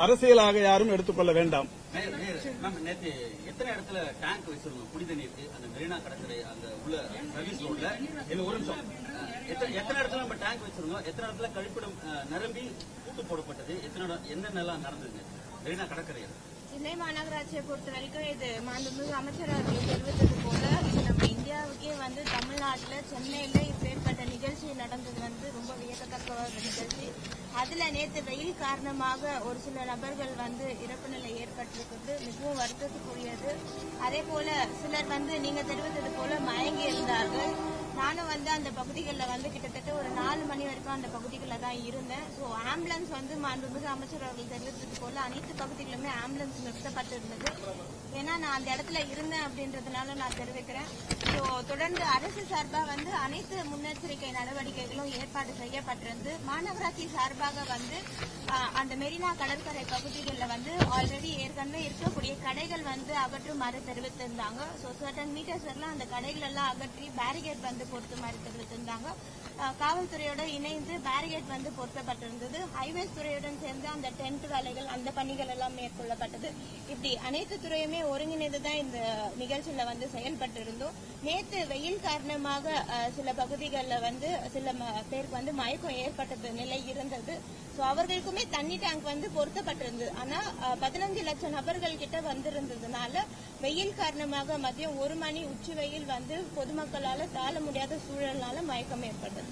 அரசியலாக யாரும் எடுத்துக்கொள்ள வேண்டாம். நேற்று எத்தனை இடத்துல டேங்க் வச்சிருந்தோம் குடித நீருக்கு அந்த மெரினா கடற்கரை அந்த உள்ள சர்வீஸ் ரோட்ல ஒரு நிமிஷம் எத்தனை இடத்துல நம்ம டேங்க் வச்சிருந்தோம், எத்தனை இடத்துல கழிப்பிடம் நிரம்பி பூட்டு போடப்பட்டது, என்னென்னலாம் நடந்தது மெரினா கடற்கரையில்? சென்னை மாநகராட்சியை பொறுத்த வரைக்கும் இது மாண்புமிகு அமைச்சர் அவர்கள் தெரிவித்தது போல நம்ம இந்தியாவுக்கே தமிழ்நாட்டில் சென்னையில இப்பேற்பட்ட நிகழ்ச்சி நடந்தது ரொம்ப வியக்கத்தக்க ஒரு நிகழ்ச்சி. அதுல நேற்று வெயில் காரணமாக ஒரு சில நபர்கள் இறப்பு நிலை ஏற்பட்டிருக்கிறது மிகவும் வருத்தத்துக்குரியது. அதே போல சிலர் நீங்க தெரிவித்தது போல மயங்கி இருந்தார்கள். நானும் அந்த பகுதிகளில் கிட்டத்தட்ட ஒரு 4 மணி வரைக்கும் அந்த பகுதிகளில் தான் இருந்தேன். ஸோ ஆம்புலன்ஸ் மாண்புமிகு அமைச்சர் அவர்கள் தெரிவித்தது போல அனைத்து பகுதிகளுமே ஆம்புலன்ஸ் நிறுத்தப்பட்டிருந்தது. ஏன்னா நான் அந்த இடத்துல இருந்தேன் அப்படின்றதுனால நான் தெரிவிக்கிறேன். ஸோ தொடர்ந்து அரசு சார்பாக அனைத்து முன்னெச்சரிக்கை நடவடிக்கைகளும் ஏற்பாடு செய்யப்பட்டிருந்து மாநகராட்சி சார்பாக அந்த மெரினா கடற்கரை பகுதிகளில் ஆல்ரெடி ஏற்கனவே இருக்கக்கூடிய கடைகள் அகற்றுமாறு தெரிவித்திருந்தாங்க. ஸோ சர்டன் மீட்டர்ஸ் எல்லாம் அந்த கடைகள் எல்லாம் அகற்றி பேரிகேட் பொருத்துமாறு தெரிவித்திருந்தாங்க. காவல்துறையோட இணைந்து பேரிகேட் பொருத்தப்பட்டிருந்தது. ஹைவேஸ் துறையுடன் சேர்ந்து அந்த டென்ட் வேலைகள் அந்த பணிகள் எல்லாம் மேற்கொள்ளப்பட்டது. இப்படி அனைத்து துறையுமே ஒருங்கிணைந்துதான் இந்த நிகழ்ச்சியில செயல்பட்டிருந்தோம். நேற்று வெயில் காரணமாக சில பகுதிகளில் சில பேருக்கு மயக்கம் ஏற்பட்டது நிலை இருந்தது. ஸோ அவர்களுக்குமே தண்ணி டேங்க் பொருத்தப்பட்டிருந்தது. ஆனா 15 லட்சம் நபர்கள் கிட்ட வந்திருந்ததுனால வெயில் காரணமாக மதியம் 1 மணி உச்சி வெயில் பொதுமக்களால தாழ முடியாத சூழல்னால மயக்கம் ஏற்பட்டது.